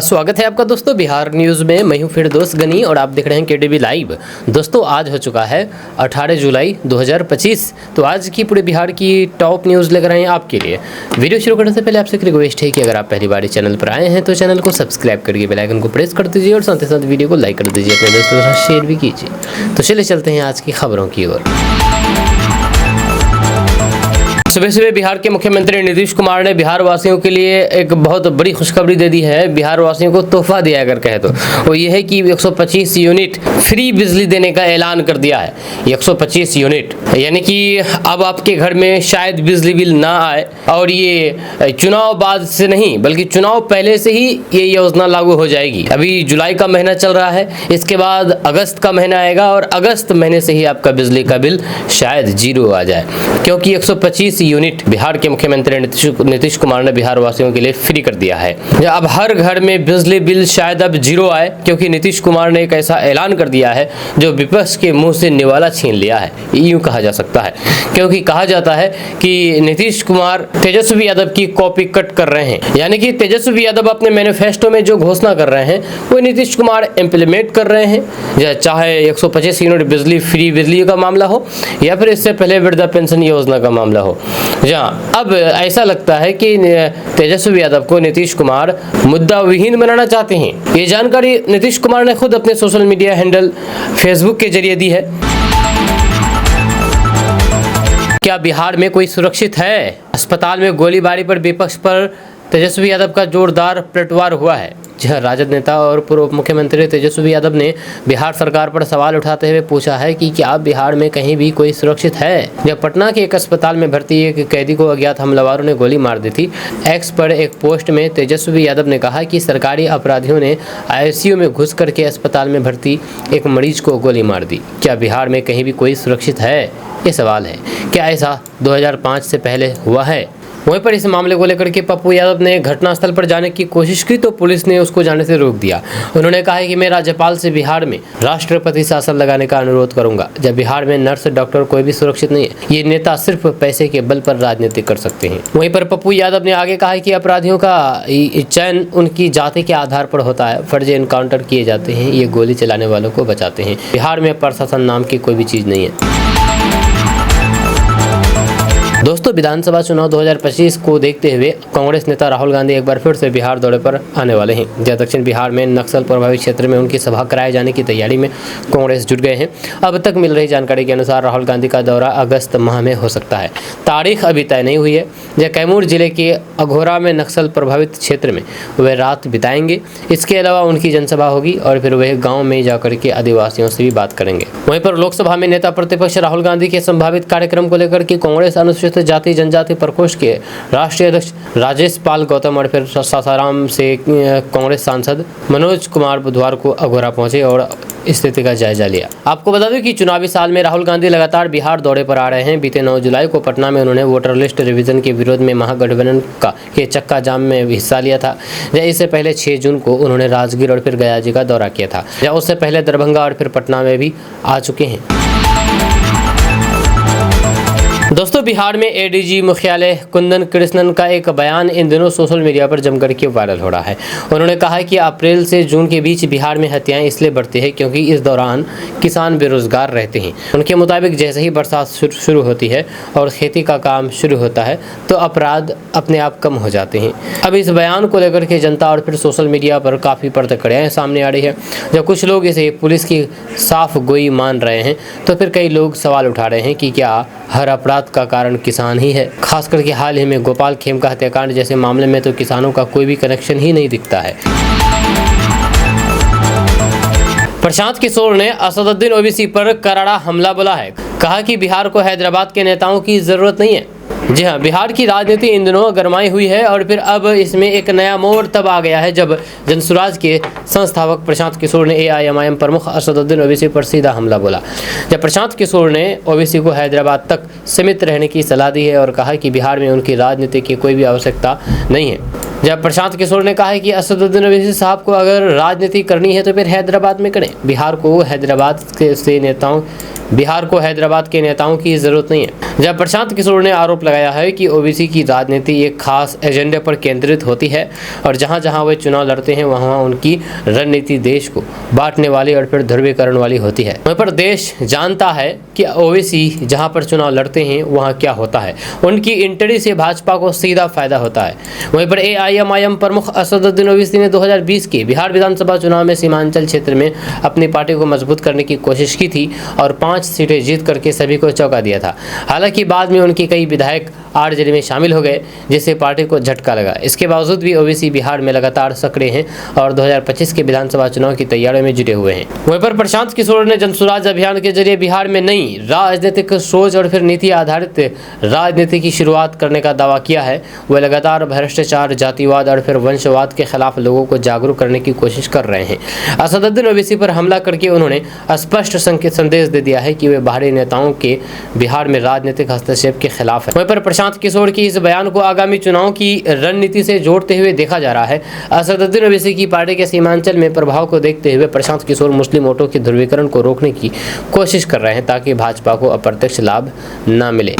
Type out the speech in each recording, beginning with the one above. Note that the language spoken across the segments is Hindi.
स्वागत है आपका दोस्तों बिहार न्यूज़ में। मैं हूं फिरदौस गनी और आप देख रहे हैं केडीबी लाइव। दोस्तों आज हो चुका है 18 जुलाई 2025। तो आज की पूरे बिहार की टॉप न्यूज़ लेकर आए हैं आपके लिए। वीडियो शुरू करने से पहले आपसे एक रिक्वेस्ट है कि अगर आप पहली बार इस चैनल पर आए हैं तो चैनल को सब्सक्राइब करके बेल आइकन को प्रेस कर दीजिए और साथ ही साथ वीडियो को लाइक कर दीजिए, अपने दोस्तों के साथ शेयर भी कीजिए। तो चलिए चलते हैं आज की खबरों की ओर। सुबह सुबह बिहार के मुख्यमंत्री नीतीश कुमार ने बिहार वासियों के लिए एक बहुत बड़ी खुशखबरी दे दी है। बिहार वासियों को तोहफा दिया अगर कहे तो वो ये है कि 125 यूनिट फ्री बिजली देने का ऐलान कर दिया है। 125 यूनिट यानी कि अब आपके घर में शायद बिजली बिल ना आए, और ये चुनाव बाद से नहीं बल्कि चुनाव पहले से ही ये योजना लागू हो जाएगी। अभी जुलाई का महीना चल रहा है, इसके बाद अगस्त का महीना आएगा और अगस्त महीने से ही आपका बिजली का बिल शायद जीरो आ जाए, क्योंकि 125 यूनिट बिहार के मुख्यमंत्री नीतीश कुमार ने बिहार वासियों के लिए फ्री कर दिया है। अब हर घर में बिजली बिल शायद अब जीरो आए, क्योंकि नीतीश कुमार ने एक ऐसा ऐलान कर दिया है जो विपक्ष के मुंह से निवाला छीन लिया है, यूं कहा जा सकता है। क्योंकि कहा जाता है कि नीतीश कुमार तेजस्वी यादव की कॉपी कट कर रहे हैं, यानी कि तेजस्वी यादव अपने मैनिफेस्टो में जो घोषणा कर रहे हैं वो नीतीश कुमार इम्प्लीमेंट कर रहे हैं। चाहे 125 यूनिट बिजली फ्री बिजली का मामला हो या फिर इससे पहले वृद्धा पेंशन योजना का मामला हो। जहाँ अब ऐसा लगता है कि तेजस्वी यादव को नीतीश कुमार मुद्दा विहीन बनाना चाहते हैं। ये जानकारी नीतीश कुमार ने खुद अपने सोशल मीडिया हैंडल फेसबुक के जरिए दी है। क्या बिहार में कोई सुरक्षित है? अस्पताल में गोलीबारी पर विपक्ष पर तेजस्वी यादव का जोरदार पलटवार हुआ है। जहाँ राजद नेता और पूर्व मुख्यमंत्री तेजस्वी यादव ने बिहार सरकार पर सवाल उठाते हुए पूछा है कि क्या बिहार में कहीं भी कोई सुरक्षित है। जब पटना के एक अस्पताल में भर्ती एक कैदी को अज्ञात हमलावरों ने गोली मार दी थी। एक्स पर एक पोस्ट में तेजस्वी यादव ने कहा कि सरकारी अपराधियों ने ICU में घुस करके अस्पताल में भर्ती एक मरीज को गोली मार दी। क्या बिहार में कहीं भी कोई सुरक्षित है, ये सवाल है। क्या ऐसा 2005 से पहले हुआ है? वहीं पर इस मामले को लेकर के पप्पू यादव ने घटनास्थल पर जाने की कोशिश की तो पुलिस ने उसको जाने से रोक दिया। उन्होंने कहा है कि मैं राज्यपाल से बिहार में राष्ट्रपति शासन लगाने का अनुरोध करूंगा। जब बिहार में नर्स डॉक्टर कोई भी सुरक्षित नहीं है, ये नेता सिर्फ पैसे के बल पर राजनीति कर सकते हैं। वहीं पर पप्पू यादव ने आगे कहा है कि अपराधियों का चयन उनकी जाति के आधार पर होता है। फर्जी एनकाउंटर किए जाते हैं, ये गोली चलाने वालों को बचाते हैं। बिहार में प्रशासन नाम की कोई भी चीज नहीं है। दोस्तों विधानसभा चुनाव 2025 को देखते हुए कांग्रेस नेता राहुल गांधी एक बार फिर से बिहार दौरे पर आने वाले हैं। जहाँ दक्षिण बिहार में नक्सल प्रभावित क्षेत्र में उनकी सभा कराए जाने की तैयारी में कांग्रेस जुट गए हैं। अब तक मिल रही जानकारी के अनुसार राहुल गांधी का दौरा अगस्त माह में हो सकता है। तारीख अभी तय नहीं हुई है। जहाँ कैमूर जिले के अघोरा में नक्सल प्रभावित क्षेत्र में वह रात बिताएंगे। इसके अलावा उनकी जनसभा होगी और फिर वह गाँव में जाकर के आदिवासियों से भी बात करेंगे। वहीं पर लोकसभा में नेता प्रतिपक्ष राहुल गांधी के संभावित कार्यक्रम को लेकर के कांग्रेस अनुसूचित जाति जनजाति प्रकोष्ठ के राष्ट्रीय अध्यक्ष राजेश पाल गौतम और फिर सासाराम से कांग्रेस सांसद मनोज कुमार बुधवार को अघोरा पहुंचे और स्थिति का जायजा लिया। आपको बता दें कि चुनावी साल में राहुल गांधी लगातार बिहार दौरे पर आ रहे हैं। बीते 9 जुलाई को पटना में उन्होंने वोटर लिस्ट रिवीजन के विरोध में महागठबंधन के चक्का जाम में हिस्सा लिया था। इससे पहले 6 जून को उन्होंने राजगीर और फिर गया जी का दौरा किया था। उससे पहले दरभंगा और फिर पटना में भी आ चुके हैं। दोस्तों बिहार में ADG मुख्यालय कुंदन कृष्णन का एक बयान इन दिनों सोशल मीडिया पर जमकर के वायरल हो रहा है। उन्होंने कहा है कि अप्रैल से जून के बीच बिहार में हत्याएं इसलिए बढ़ती है क्योंकि इस दौरान किसान बेरोजगार रहते हैं। उनके मुताबिक जैसे ही बरसात शुरू होती है और खेती का काम शुरू होता है तो अपराध अपने आप कम हो जाते हैं। अब इस बयान को लेकर के जनता और फिर सोशल मीडिया पर काफ़ी प्रतिक्रियाएं सामने आ रही है। जब कुछ लोग इसे पुलिस की साफ गोई मान रहे हैं तो फिर कई लोग सवाल उठा रहे हैं कि क्या हर अपराध का कारण किसान ही है। खास करके हाल ही में गोपाल खेमका हत्याकांड जैसे मामले में तो किसानों का कोई भी कनेक्शन ही नहीं दिखता है। प्रशांत किशोर ने असदुद्दीन ओवैसी पर करारा हमला बोला है। कहा कि बिहार को हैदराबाद के नेताओं की जरूरत नहीं है। जी हाँ, बिहार की राजनीति इन दिनों गरमाई हुई है और फिर अब इसमें एक नया मोड़ तब आ गया है जब जनसुराज के संस्थापक प्रशांत किशोर ने AIMIM प्रमुख असदुद्दीन ओवैसी पर सीधा हमला बोला। जब प्रशांत किशोर ने ओवैसी को हैदराबाद तक सीमित रहने की सलाह दी है और कहा कि बिहार में उनकी राजनीति की कोई भी आवश्यकता नहीं है। जब प्रशांत किशोर ने कहा है कि असदुद्दीन ओवैसी साहब को अगर राजनीति करनी है तो फिर हैदराबाद में करें। बिहार को हैदराबाद से नेताओं बिहार को हैदराबाद के नेताओं की जरूरत नहीं है। जब प्रशांत किशोर ने आरोप लगाया है कि ओबीसी की राजनीति एक खास एजेंडे पर केंद्रित होती है और जहां जहां वे चुनाव लड़ते हैं वहां उनकी रणनीति देश को बांटने वाली और फिर ध्रुवीकरण वाली होती है। वहीं पर देश जानता है कि ओबीसी जहां पर चुनाव लड़ते हैं वहां क्या होता है, उनकी एंट्री से भाजपा को सीधा फायदा होता है। वहीं पर एआईएमआईएम प्रमुख असदुद्दीन ओवैसी ने 2020 के बिहार विधानसभा चुनाव में सीमांचल क्षेत्र में अपनी पार्टी को मजबूत करने की कोशिश की थी और 5 सीटें जीत करके सभी को चौंका दिया था। हालांकि बाद में उनके कई विधायक आरजेडी में शामिल हो गए, जिससे पार्टी को झटका लगा। इसके बावजूद भी ओवैसी बिहार में लगातार सक्रिय हैं और 2025 के विधानसभा चुनाव की तैयारियों में जुटे हुए हैं। वहीं पर प्रशांत किशोर ने जनसुराज अभियान के जरिए बिहार में नई राजनीतिक सोच और फिर नीति आधारित राजनीति की शुरुआत करने का दावा किया है। वह लगातार भ्रष्टाचार, जातिवाद और फिर वंशवाद के खिलाफ लोगों को जागरूक करने की कोशिश कर रहे हैं। असदुद्दीन ओवैसी पर हमला करके उन्होंने स्पष्ट संदेश दे दिया है कि वे बाहरी नेताओं के बिहार में राजनीतिक हस्तक्षेप के खिलाफ है। वहीं पर प्रशांत किशोर की इस बयान को आगामी चुनाव की रणनीति से जोड़ते हुए देखा जा रहा है। असदुद्दीन ओवैसी की पार्टी के सीमांचल में प्रभाव को देखते हुए प्रशांत किशोर मुस्लिम वोटों के ध्रुवीकरण को रोकने की कोशिश कर रहे हैं ताकि भाजपा को अप्रत्यक्ष लाभ न मिले।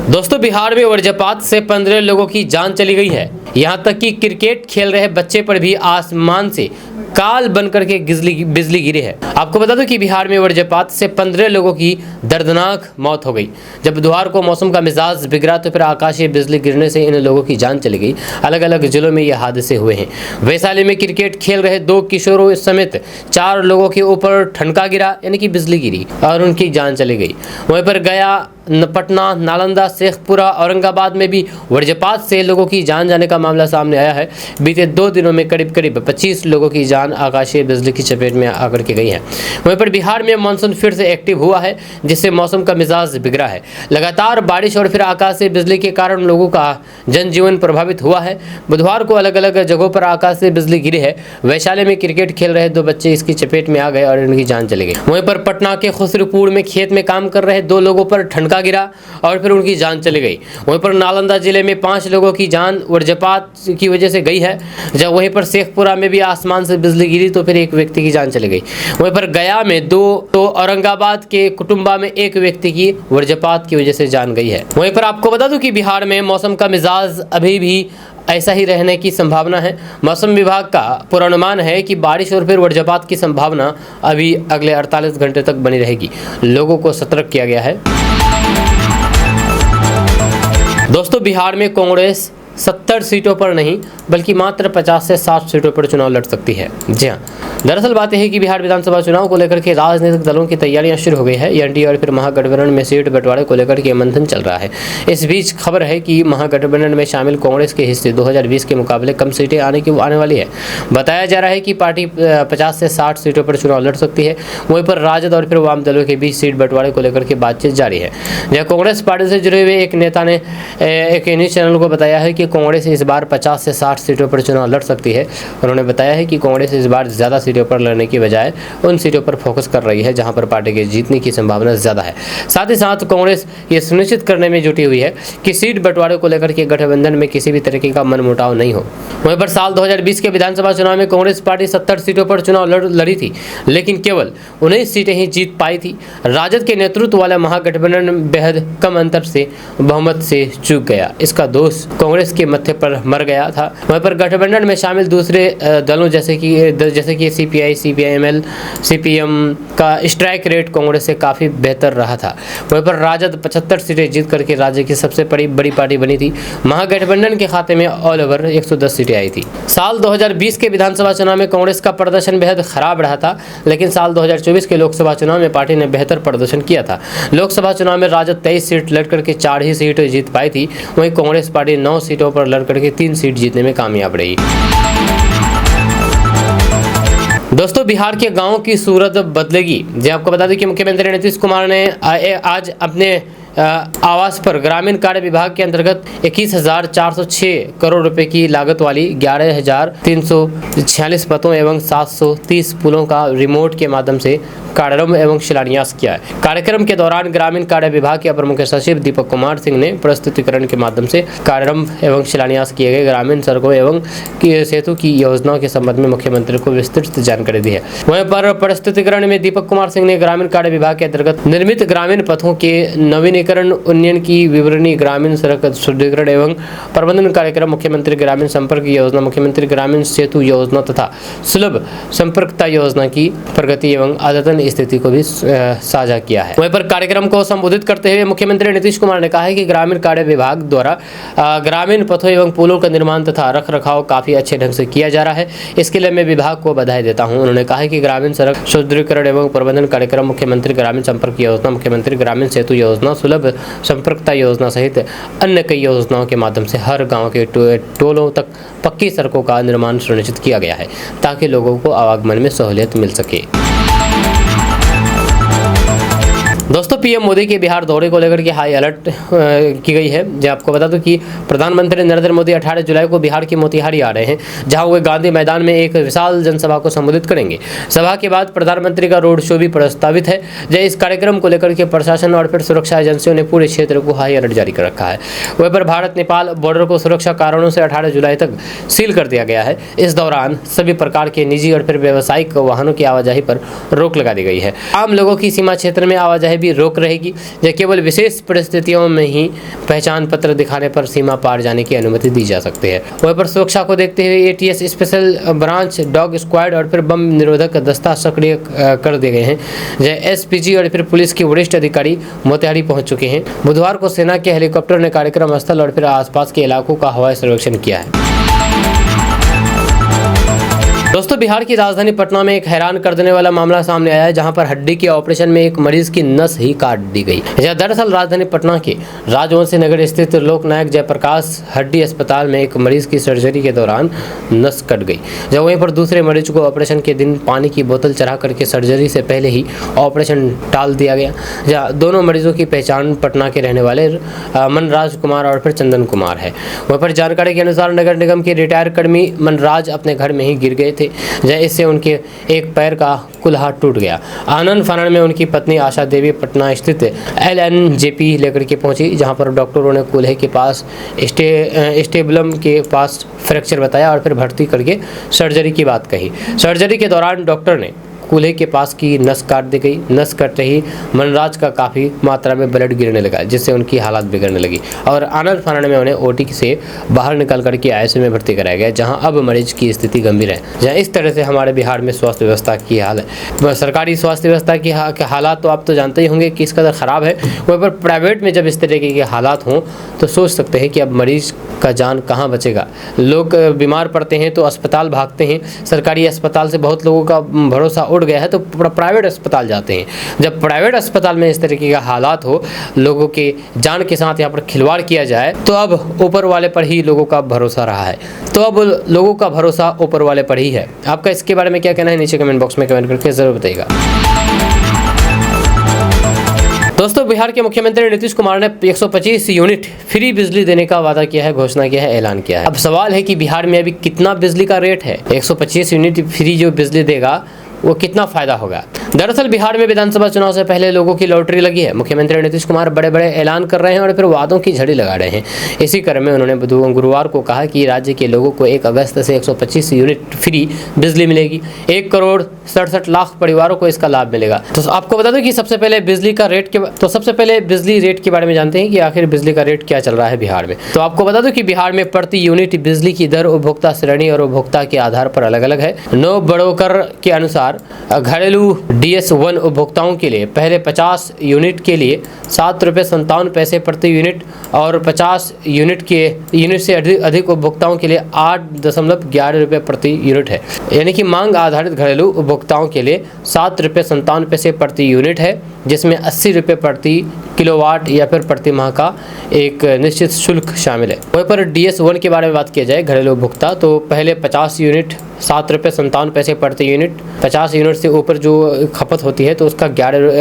दोस्तों, बिहार में वज्रपात से 15 लोगों की जान चली गई है। यहां तक कि क्रिकेट खेल रहे बच्चे पर भी आसमान से काल बनकर के बिजली गिरी है। आपको बता दूं कि बिहार में वज्रपात से 15 लोगों की दर्दनाक मौत हो गई। जब बुधवार को मौसम का मिजाज बिगड़ा तो फिर आकाशीय बिजली गिरने से इन लोगों की जान चली गई। अलग अलग जिलों में ये हादसे हुए हैं। वैशाली में क्रिकेट खेल रहे 2 किशोरों समेत 4 लोगों के ऊपर ठनका गिरा, यानी कि बिजली गिरी और उनकी जान चली गई। वहीं पर गया, पटना, नालंदा, शेखपुरा, औरंगाबाद में भी वज्रपात से लोगों की जान जाने का मामला सामने आया है। बीते 2 दिनों में करीब 25 लोगों की जान आकाशीय बिजली की चपेट में आकर के गई है। वहीं पर बिहार में मानसून फिर से एक्टिव हुआ है, जिससे मौसम का मिजाज बिगड़ा है। लगातार बारिश और फिर आकाशीय बिजली के कारण लोगों का जनजीवन प्रभावित हुआ है। बुधवार को अलग अलग जगहों पर आकाशीय बिजली गिरी है। वैशाली में क्रिकेट खेल रहे 2 बच्चे इसकी चपेट में आ गए और उनकी जान चली गई। वहीं पर पटना के खुसरूपुर में खेत में काम कर रहे 2 लोगों पर ठनका गिरा और फिर उनकी जान चली गई। वहीं पर नालंदा जिले में 5 लोगों की जान वज्रपात की वजह से गई है। जब वहीं पर शेखपुरा में भी आसमान से बिजली गिरी तो फिर 1 व्यक्ति की जान चली गई। वहीं पर गया में 2, तो औरंगाबाद के कुटुंबा में 1 व्यक्ति की वज्रपात की वजह से जान गई है। वहीं पर आपको बता दूं कि बिहार में मौसम का मिजाज अभी भी ऐसा ही रहने की संभावना है। मौसम विभाग का पूर्वानुमान है कि बारिश और फिर वज्रपात की संभावना अभी अगले 48 घंटे तक बनी रहेगी। लोगों को सतर्क किया गया है। दोस्तों, बिहार में कांग्रेस 70 सीटों पर नहीं बल्कि मात्र 50 से 60 सीटों पर चुनाव लड़ सकती है। जी हाँ, दरअसल बात यह है कि बिहार विधानसभा चुनाव को लेकर के राजनीतिक दलों की तैयारियां शुरू हो गई है। एनडीए और फिर महागठबंधन में सीट बंटवारे को लेकर के मंथन चल रहा है। इस बीच खबर है कि महागठबंधन में शामिल कांग्रेस के हिस्से 2020 के मुकाबले कम सीटें आने वाली है। बताया जा रहा है कि पार्टी 50 से 60 सीटों पर चुनाव लड़ सकती है। वहीं पर राजद और फिर वाम दलों के बीच सीट बंटवारे को लेकर के बातचीत जारी है। जहाँ कांग्रेस पार्टी से जुड़े हुए एक नेता ने एक न्यूज चैनल को बताया है कि कांग्रेस इस बार 50 से 60 सीटों पर चुनाव लड़ सकती है। उन्होंने बताया है कि कांग्रेस इस बार ज़्यादा सीटों पर लड़ने की बजाय उन सीटों पर फोकस कर रही है जहां पर पार्टी के जीतने की संभावना ज़्यादा है। साथ ही साथ कांग्रेस ये सुनिश्चित करने में जुटी हुई है कि सीट बंटवारे को लेकर के गठबंधन में किसी भी तरीके का मनमुटाव नहीं हो। वहीं पर साल 2020 के विधानसभा चुनाव में कांग्रेस पार्टी 70 सीटों पर चुनाव लड़ी थी, लेकिन केवल 19 सीटें ही जीत पाई थी। राजद के नेतृत्व वाला महागठबंधन बेहद कम अंतर से बहुमत से चूक गया। इसका दोष कांग्रेस के मत्थे पर मर गया था। वहीं पर गठबंधन में शामिल दूसरे दलों जैसे कि सीपीआई, सीपीआईएमएल, सीपीएम का स्ट्राइक रेट कांग्रेस से काफ़ी बेहतर रहा था। वहीं पर राजद 75 सीटें जीत करके राज्य की सबसे बड़ी पार्टी बनी थी। महागठबंधन के खाते में ऑल ओवर 110 सीटें आई थी। साल 2020 के विधानसभा चुनाव में कांग्रेस का प्रदर्शन बेहद खराब रहा था, लेकिन साल 2024 के लोकसभा चुनाव में पार्टी ने बेहतर प्रदर्शन किया था। लोकसभा चुनाव में राजद 23 सीट लड़ करके 4 ही सीट जीत पाई थी। वहीं कांग्रेस पार्टी 9 सीटों पर लड़ करके 3 सीट जीतने में कामयाब रही। दोस्तों, बिहार के गांवों की सूरत बदलेगी। जी आपको बता दें कि मुख्यमंत्री नीतीश कुमार ने आज अपने आवास पर ग्रामीण कार्य विभाग के अंतर्गत 21,406 करोड़ रुपए की लागत वाली 11,346 पथों एवं 730 पुलों का रिमोट के माध्यम से कार्यारंभ एवं शिलान्यास किया है। कार्यक्रम के दौरान ग्रामीण कार्य विभाग के अपर मुख्य सचिव दीपक कुमार सिंह ने प्रस्तुतिकरण के माध्यम से कार्यारंभ एवं शिलान्यास किए गए ग्रामीण सड़कों एवं सेतु की योजनाओं के संबंध में मुख्यमंत्री को विस्तृत जानकारी दी है। वहीं पर प्रस्तुतिकरण में दीपक कुमार सिंह ने ग्रामीण कार्य विभाग के अंतर्गत निर्मित ग्रामीण पथों के नवीनीकरण, उन्नयन की विवरणी, ग्रामीण सड़क सुदृढ़ीकरण एवं प्रबंधन कार्यक्रम, मुख्यमंत्री ग्रामीण संपर्क योजना, मुख्यमंत्री ग्रामीण सेतु योजना तथा सुलभ संपर्कता योजना की प्रगति एवं अद्यतन स्थिति को भी साझा किया है। वहीं पर कार्यक्रम को संबोधित करते हुए मुख्यमंत्री नीतीश कुमार ने कहा है कि ग्रामीण कार्य विभाग द्वारा ग्रामीण पथों एवं पुलों का निर्माण तथा रख रखाव काफी अच्छे ढंग से किया जा रहा है। इसके लिए मैं विभाग को बधाई देता हूं। उन्होंने कहा है कि ग्रामीण सड़क सुदृढ़ीकरण एवं प्रबंधन कार्यक्रम, मुख्यमंत्री ग्रामीण संपर्क योजना, मुख्यमंत्री ग्रामीण सेतु योजना, सुलभ संपर्कता योजना सहित अन्य कई योजनाओं के माध्यम से हर गांव के टोलों तक पक्की सड़कों का निर्माण सुनिश्चित किया गया है ताकि लोगों को आवागमन में सहूलियत मिल सके। दोस्तों, पीएम मोदी के बिहार दौरे को लेकर के हाई अलर्ट की गई है। जो आपको बता दूं कि प्रधानमंत्री नरेंद्र मोदी 18 जुलाई को बिहार के मोतिहारी आ रहे हैं, जहां वे गांधी मैदान में एक विशाल जनसभा को संबोधित करेंगे। सभा के बाद प्रधानमंत्री का रोड शो भी प्रस्तावित है। इस कार्यक्रम को लेकर के प्रशासन और फिर सुरक्षा एजेंसियों ने पूरे क्षेत्र को हाई अलर्ट जारी कर रखा है। वहीं पर भारत नेपाल बॉर्डर को सुरक्षा कारणों से 18 जुलाई तक सील कर दिया गया है। इस दौरान सभी प्रकार के निजी और फिर व्यावसायिक वाहनों की आवाजाही पर रोक लगा दी गई है। आम लोगों की सीमा क्षेत्र में आवाजाही भी रोक रहेगी। यह केवल विशेष परिस्थितियों में ही पहचान पत्र दिखाने पर सीमा पार जाने की अनुमति दी जा सकती है। वहीं पर सुरक्षा को देखते हुए ATS special branch, dog squad और फिर बम निरोधक दस्ता सक्रिय कर दिए गए हैं। एसपीजी और फिर पुलिस के वरिष्ठ अधिकारी मोतिहारी पहुंच चुके हैं। बुधवार को सेना के हेलीकॉप्टर ने कार्यक्रम स्थल और फिर आसपास के इलाकों का हवाई सर्वेक्षण किया है। दोस्तों, बिहार की राजधानी पटना में एक हैरान कर देने वाला मामला सामने आया है, जहां पर हड्डी के ऑपरेशन में एक मरीज की नस ही काट दी गई। दरअसल राजधानी पटना के राजवंशी नगर स्थित लोकनायक जयप्रकाश हड्डी अस्पताल में एक मरीज की सर्जरी के दौरान नस कट गई। जब वहीं पर दूसरे मरीज को ऑपरेशन के दिन पानी की बोतल चढ़ा करके सर्जरी से पहले ही ऑपरेशन टाल दिया गया। जहाँ दोनों मरीजों की पहचान पटना के रहने वाले मनराज कुमार और फिर चंदन कुमार है। वहीं पर जानकारी के अनुसार नगर निगम के रिटायर कर्मी मनराज अपने घर में ही गिर गए थे। इससे उनके एक पैर का कुल्हा टूट गया। आनंद फानन में उनकी पत्नी आशा देवी पटना स्थित LNJP लेकर के पहुंची, जहां पर डॉक्टरों ने कुल्हे के पास स्टेबलम के पास फ्रैक्चर बताया और फिर भर्ती करके सर्जरी की बात कही। सर्जरी के दौरान डॉक्टर ने कूल्हे के पास की नस काट दी गई। नस कट रही मनराज का काफ़ी मात्रा में ब्लड गिरने लगा, जिससे उनकी हालत बिगड़ने लगी और आनंद फानन में उन्हें OT से बाहर निकल करके ICU में भर्ती कराया गया, जहां अब मरीज की स्थिति गंभीर है। जहां इस तरह से हमारे बिहार में स्वास्थ्य व्यवस्था की हाल है। सरकारी स्वास्थ्य व्यवस्था की हालात तो आप तो जानते ही होंगे किस कदर ख़राब है। वहीं पर प्राइवेट में जब इस तरीके के हालात हों तो सोच सकते हैं कि अब मरीज का जान कहाँ बचेगा। लोग बीमार पड़ते हैं तो अस्पताल भागते हैं। सरकारी अस्पताल से बहुत लोगों का भरोसा उड़ गया है तो प्राइवेट अस्पताल जाते हैं। जब प्राइवेट अस्पताल में इस तरीके का हालात हो, लोगों के जान के साथ यहाँ पर खिलवाड़ किया जाए, तो अब ऊपर वाले पर ही लोगों का भरोसा रहा है। तो अब लोगों का भरोसा ऊपर वाले पर ही है। आपका इसके बारे में क्या कहना है, नीचे कमेंट बॉक्स में कमेंट करके जरूर बताइएगा। दोस्तों, बिहार के मुख्यमंत्री नीतीश कुमार ने 125 यूनिट फ्री बिजली देने का वादा किया है, घोषणा किया है, ऐलान किया है। अब सवाल है कि बिहार में अभी कितना बिजली का रेट है। 125 यूनिट फ्री जो बिजली देगा वो कितना फायदा होगा। दरअसल बिहार में विधानसभा चुनाव से पहले लोगों की लॉटरी लगी है। मुख्यमंत्री नीतीश कुमार बड़े बड़े ऐलान कर रहे हैं और फिर वादों की झड़ी लगा रहे हैं। इसी क्रम में उन्होंने गुरुवार को कहा कि राज्य के लोगों को 1 अगस्त से 125 यूनिट फ्री बिजली मिलेगी। 1,67,00,000 परिवारों को इसका लाभ मिलेगा। तो आपको बता दूं कि सबसे पहले बिजली रेट के बारे में जानते हैं कि आखिर बिजली का रेट क्या चल रहा है बिहार में। तो आपको बता दूं कि बिहार में प्रति यूनिट बिजली की दर उपभोक्ता श्रेणी और उपभोक्ता के आधार पर अलग अलग है। नौ बड़ोकर के अनुसार घरेलू DS1 उपभोक्ताओं के लिए पहले 50 यूनिट के लिए 7 रुपये 57 पैसे प्रति यूनिट और 50 यूनिट से अधिक उपभोक्ताओं के लिए 8.11 रुपये प्रति यूनिट है। यानी कि मांग आधारित घरेलू उपभोक्ताओं के लिए 7 रुपये 57 पैसे प्रति यूनिट है, जिसमें 80 रुपये प्रति किलोवाट या फिर प्रति माह का एक निश्चित शुल्क शामिल है। वहीं पर DS1 के बारे में बात किया जाए घरेलू उपभोक्ता, तो पहले 50 यूनिट 7 रुपये 57 पैसे प्रति यूनिट, 50 यूनिट से ऊपर जो खपत होती है तो उसका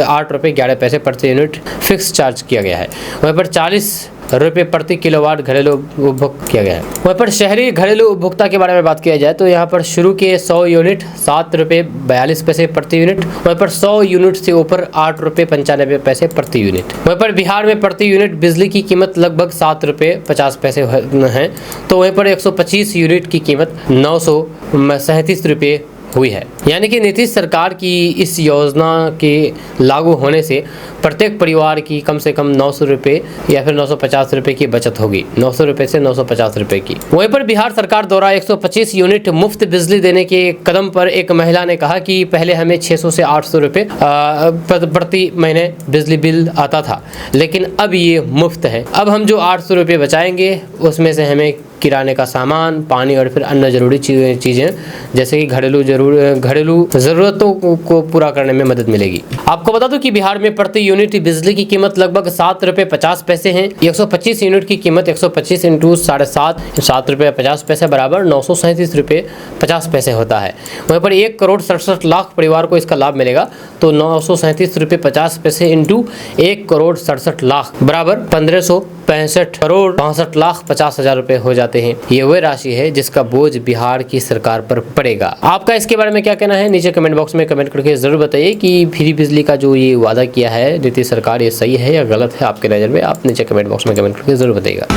8 रुपये 11 पैसे प्रति यूनिट फिक्स चार्ज किया गया है। वहीं पर 40 रुपये प्रति किलोवाट घरेलू उपभोग किया गया है। वहीं पर शहरी घरेलू उपभोक्ता के बारे में बात किया जाए तो यहाँ पर शुरू के 100 यूनिट 7 रुपये 42 पैसे प्रति यूनिट, वहीं पर 100 यूनिट से ऊपर 8 रुपये 95 पैसे प्रति यूनिट। वहीं पर बिहार में प्रति यूनिट बिजली की कीमत लगभग 7 रुपये 50 पैसे है, तो वहीं पर 125 यूनिट की कीमत 937 रुपये हुई है। यानी कि नीतीश सरकार की इस योजना के लागू होने से प्रत्येक परिवार की कम से कम 900 रुपये या फिर 950 रुपये की बचत होगी, 900 रुपये से 950 रुपये की। वहीं पर बिहार सरकार द्वारा 125 यूनिट मुफ्त बिजली देने के कदम पर एक महिला ने कहा कि पहले हमें 600 से 800 रुपये प्रति महीने बिजली बिल आता था, लेकिन अब ये मुफ्त है। अब हम जो 800 रुपये बचाएंगे उसमें से हमें किराने का सामान, पानी और फिर अन्य जरूरी चीज़ें जैसे कि घरेलू ज़रूरतों को पूरा करने में मदद मिलेगी। आपको बता दूं कि बिहार में प्रति यूनिट बिजली की कीमत लगभग 7 रुपये 50 पैसे है। 125 यूनिट की कीमत 125 इंटू 7.5 रुपये 50 पैसे बराबर 937 रुपये 50 पैसे होता है। वहीं पर 1 करोड़ 67 लाख परिवार को इसका लाभ मिलेगा, तो 937 रुपये 50 पैसे इंटू 1 करोड़ 67 लाख बराबर 1565 करोड़ 62 लाख 50 हजार रुपये हो जाते हैं। ये वह राशि है जिसका बोझ बिहार की सरकार पर पड़ेगा। आपका इसके बारे में क्या कहना है, नीचे कमेंट बॉक्स में कमेंट करके जरूर बताइए कि फ्री बिजली का जो ये वादा किया है नीतीश सरकार, ये सही है या गलत है आपके नज़र में। आप नीचे कमेंट बॉक्स में कमेंट करके जरूर बताइएगा।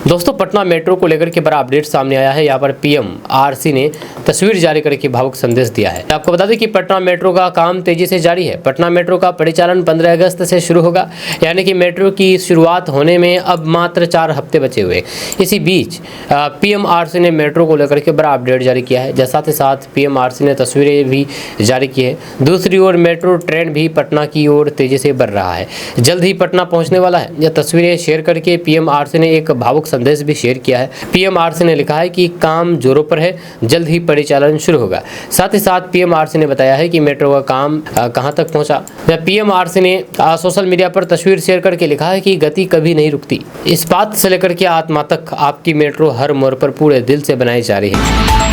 दोस्तों, पटना मेट्रो को लेकर के बड़ा अपडेट सामने आया है। यहाँ पर पीएमआरसी ने तस्वीर जारी करके भावुक संदेश दिया है। आपको बता दें कि पटना मेट्रो का काम तेजी से जारी है। पटना मेट्रो का परिचालन 15 अगस्त से शुरू होगा, यानी कि मेट्रो की शुरुआत होने में अब मात्र 4 हफ्ते बचे हुए। इसी बीच पीएमआरसी ने मेट्रो को लेकर के बड़ा अपडेट जारी किया है। साथ ही साथ पीएमआरसी ने तस्वीरें भी जारी की है। दूसरी ओर मेट्रो ट्रेन भी पटना की ओर तेजी से बढ़ रहा है, जल्द ही पटना पहुँचने वाला है। यह तस्वीरें शेयर करके पीएमआरसी ने एक भावुक संदेश भी शेयर किया है। पीएमआरसी ने लिखा है कि काम जोरों पर है, जल्द ही परिचालन शुरू होगा। साथ ही साथ पीएमआरसी ने बताया है कि मेट्रो का काम कहां तक पहुंचा। पीएमआरसी ने सोशल मीडिया पर तस्वीर शेयर करके लिखा है कि गति कभी नहीं रुकती, इस्पात से लेकर के आत्मा तक आपकी मेट्रो हर मोड़ पर पूरे दिल से बनाई जा रही है।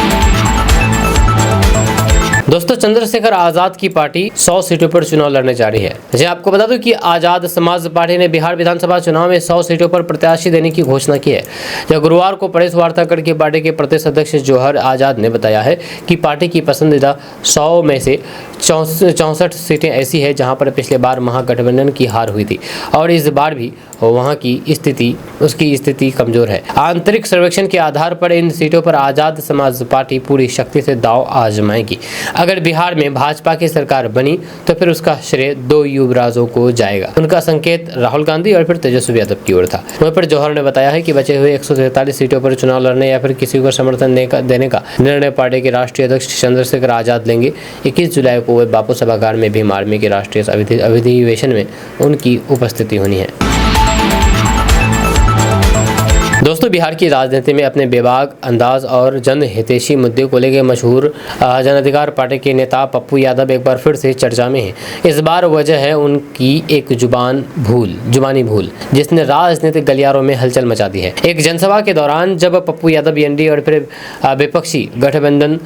दोस्तों, चंद्रशेखर आजाद की पार्टी 100 सीटों पर चुनाव लड़ने जा रही है। जी आपको बता दूं कि आजाद समाज पार्टी ने बिहार विधानसभा चुनाव में 100 सीटों पर प्रत्याशी देने की घोषणा की है। जब गुरुवार को प्रेस वार्ता करके पार्टी के प्रदेश अध्यक्ष जौहर आजाद ने बताया है कि पार्टी की पसंदीदा 100 में से 64 सीटें ऐसी है जहां पर पिछले बार महागठबंधन की हार हुई थी और इस बार भी वहां की स्थिति कमजोर है। आंतरिक सर्वेक्षण के आधार पर इन सीटों पर आजाद समाज पार्टी पूरी शक्ति से दांव आजमाएगी। अगर बिहार में भाजपा की सरकार बनी तो फिर उसका श्रेय 2 युवराजों को जाएगा। उनका संकेत राहुल गांधी और फिर तेजस्वी यादव की ओर था। वहीं पर जौहर ने बताया है कि बचे हुए 143 सीटों पर चुनाव लड़ने या फिर किसी को समर्थन देने का निर्णय पार्टी के राष्ट्रीय अध्यक्ष चंद्रशेखर आजाद लेंगे। 21 जुलाई को वे बापू सभागार में भीम आर्मी के राष्ट्रीय अधिवेशन में उनकी उपस्थिति होनी है। दोस्तों, बिहार की राजनीति में अपने बेबाक अंदाज और जनहितैषी मुद्दे को लेकर मशहूर जन अधिकार पार्टी के नेता पप्पू यादव एक बार फिर से चर्चा में हैं। इस बार वजह है उनकी एक जुबानी भूल जिसने राजनीतिक गलियारों में हलचल मचा दी है। एक जनसभा के दौरान जब पप्पू यादव एनडीए और फिर विपक्षी गठबंधन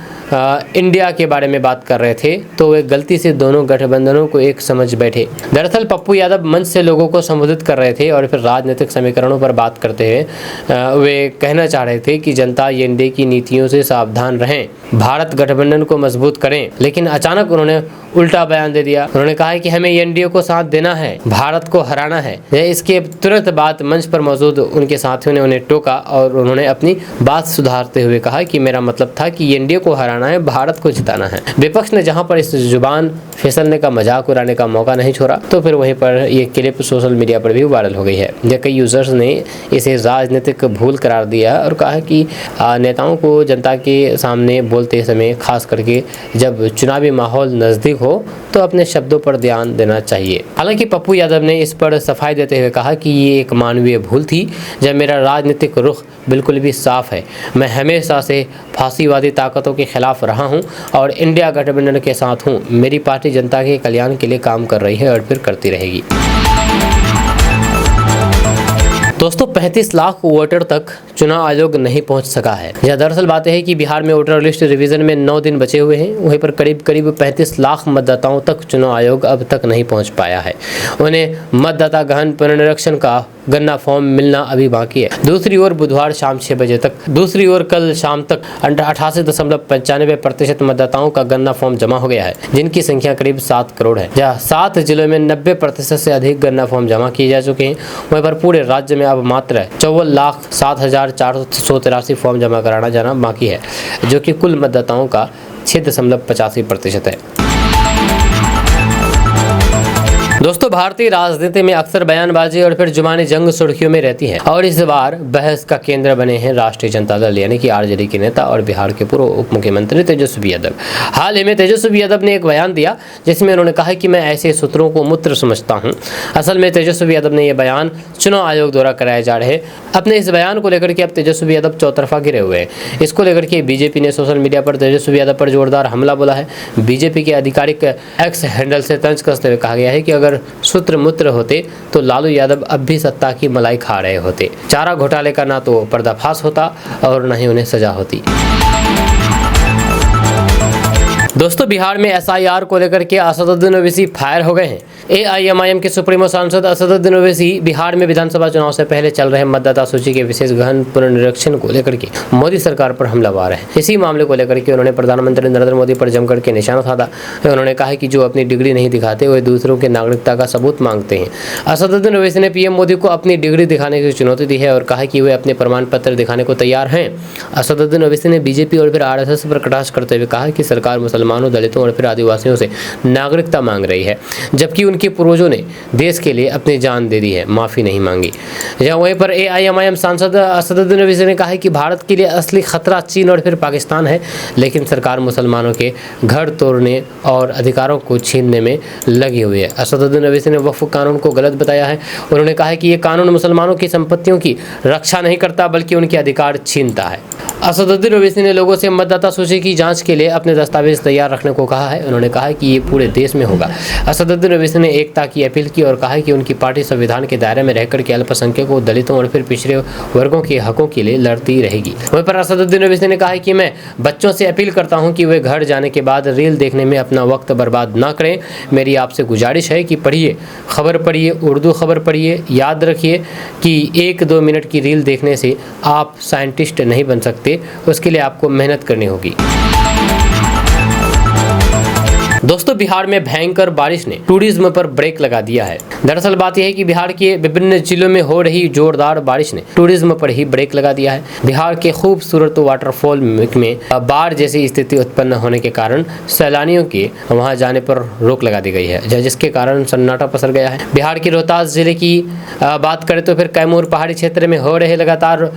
इंडिया के बारे में बात कर रहे थे तो वे गलती से दोनों गठबंधनों को एक समझ बैठे। दरअसल पप्पू यादव मंच से लोगों को संबोधित कर रहे थे और फिर राजनीतिक समीकरणों पर बात करते हुए वे कहना चाह रहे थे कि जनता एनडीए की नीतियों से सावधान रहें, भारत गठबंधन को मजबूत करें। लेकिन अचानक उन्होंने उल्टा बयान दे दिया। उन्होंने कहा है कि हमें एनडीए को साथ देना है, भारत को हराना है। इसके तुरंत बाद मंच पर मौजूद उनके साथियों ने उन्हें टोका और उन्होंने अपनी बात सुधारते हुए कहा कि मेरा मतलब था कि एनडीए को हराना है, भारत को जिताना है। विपक्ष ने जहां पर इस जुबान फिसलने का मजाक उड़ाने का मौका नहीं छोड़ा तो फिर वहीं पर ये क्लिप सोशल मीडिया पर भी वायरल हो गई है। कई यूजर्स ने इसे राजनीतिक भूल करार दिया और कहा कि नेताओं को जनता के सामने बोलते समय खास करके जब चुनावी माहौल नज़दीक हो तो अपने शब्दों पर ध्यान देना चाहिए। हालांकि पप्पू यादव ने इस पर सफाई देते हुए कहा कि ये एक मानवीय भूल थी। जब मेरा राजनीतिक रुख बिल्कुल भी साफ है, मैं हमेशा से फांसीवादी ताकतों के खिलाफ रहा हूं और इंडिया गठबंधन के साथ हूं। मेरी पार्टी जनता के कल्याण के लिए काम कर रही है और फिर करती रहेगी। दोस्तों 35 लाख वोटर तक चुनाव आयोग नहीं पहुंच सका है। यह दरअसल बात है कि बिहार में वोटर लिस्ट रिवीजन में 9 दिन बचे हुए हैं। वहीं पर करीब 35 लाख मतदाताओं तक चुनाव आयोग अब तक नहीं पहुंच पाया है। उन्हें मतदाता गहन पुनरीक्षण का गणना फॉर्म मिलना अभी बाकी है। दूसरी ओर बुधवार शाम 6 बजे तक कल शाम तक 88.95% मतदाताओं का गणना फॉर्म जमा हो गया है, जिनकी संख्या करीब 7 करोड़ है। जहाँ 7 जिलों में 90% से अधिक गणना फॉर्म जमा किए जा चुके हैं। वहीं पर पूरे राज्य में अब मात्र 54,07,483 फॉर्म जमा कराना जाना बाकी है, जो कि कुल मतदाताओं का 6.85% है। दोस्तों भारतीय राजनीति में अक्सर बयानबाजी और फिर जुबानी जंग सुर्खियों में रहती है और इस बार बहस का केंद्र बने हैं राष्ट्रीय जनता दल यानी कि आरजेडी के नेता और बिहार के पूर्व उप मुख्यमंत्री तेजस्वी यादव। हाल ही में तेजस्वी यादव ने एक बयान दिया जिसमें उन्होंने कहा कि मैं ऐसे सूत्रों को मूत्र समझता हूं। असल में तेजस्वी यादव ने यह बयान चुनाव आयोग द्वारा कराए जा रहे अपने इस बयान को लेकर के अब तेजस्वी यादव चौतरफा गिरे हुए हैं। इसको लेकर के बीजेपी ने सोशल मीडिया पर तेजस्वी यादव पर जोरदार हमला बोला है। बीजेपी के आधिकारिक एक्स हैंडल से तंज कसते हुए कहा गया है कि अगर सूत्र मूत्र होते तो लालू यादव अब भी सत्ता की मलाई खा रहे होते। चारा घोटाले का ना तो पर्दाफाश होता और न ही उन्हें सजा होती। दोस्तों बिहार में एसआईआर को लेकर के असदुद्दीन ओवैसी फायर हो गए हैं। एआईएमआईएम के सुप्रीमो सांसद असदुद्दीन ओवैसी बिहार में विधानसभा चुनाव से पहले चल रहे मतदाता सूची के विशेष गहन पुनरीक्षण को लेकर के मोदी सरकार पर हमलावर है। इसी मामले को लेकर के उन्होंने प्रधानमंत्री नरेंद्र मोदी पर जमकर के निशाना साधा। उन्होंने कहा कि जो अपनी डिग्री नहीं दिखाते वे दूसरों के नागरिकता का सबूत मांगते हैं। असदुद्दीन ओवैसी ने पीएम मोदी को अपनी डिग्री दिखाने की चुनौती दी है और कहा कि वे अपने प्रमाण पत्र दिखाने को तैयार हैं। असदुद्दीन ओवैसी ने बीजेपी और फिर आरएसएस पर कटाक्ष करते हुए कहा कि सरकार मुसलमानों, दलितों और फिर आदिवासियों से नागरिकता मांग रही है, जबकि उनके पूर्वजों ने देश के लिए अपनी जान दे दी है, माफी नहीं मांगी। वहीं पर एआईएमआईएम सांसद असदुद्दीन ओवैसी ने कहा है कि भारत के लिए असली खतरा चीन और फिर पाकिस्तान है, लेकिन सरकार मुसलमानों के घर तोड़ने और अधिकारों को छीनने में लगी हुई है। असदुद्दीन ओवैसी ने वक्फ कानून को गलत बताया है। उन्होंने कहा है कि ये कानून मुसलमानों की संपत्तियों की रक्षा नहीं करता बल्कि उनके अधिकार छीनता है। असदुद्दीन ओवैसी ने लोगों से मतदाता सूची की जांच के लिए अपने दस्तावेज तैयार रखने को कहा है। उन्होंने कहा कि ये पूरे देश में होगा। असदुद्दीन ओवैसी ने एकता की अपील की और कहा कि उनकी पार्टी संविधान के दायरे में रहकर के अल्पसंख्यकों, दलितों और फिर पिछड़े वर्गों के हकों के लिए लड़ती रहेगी। वहीं पर असदुद्दीन ओवैसी ने कहा है कि मैं बच्चों से अपील करता हूं कि वे घर जाने के बाद रील देखने में अपना वक्त बर्बाद ना करें। मेरी आपसे गुजारिश है कि पढ़िए, खबर पढ़िए, उर्दू खबर पढ़िए। याद रखिए कि 1-2 मिनट की रील देखने से आप साइंटिस्ट नहीं बन सकते, उसके लिए आपको मेहनत करनी होगी। दोस्तों बिहार में भयंकर बारिश ने टूरिज्म पर ब्रेक लगा दिया है। दरअसल बात यह है कि बिहार के विभिन्न जिलों में हो रही जोरदार बारिश ने टूरिज्म पर ही ब्रेक लगा दिया है। बिहार के खूबसूरत वाटरफॉल में बाढ़ जैसी स्थिति उत्पन्न होने के कारण सैलानियों के वहां जाने पर रोक लगा दी गई है, जिसके कारण सन्नाटा पसर गया है। बिहार के रोहतास जिले की बात करें तो फिर कैमूर पहाड़ी क्षेत्र में हो रहे लगातार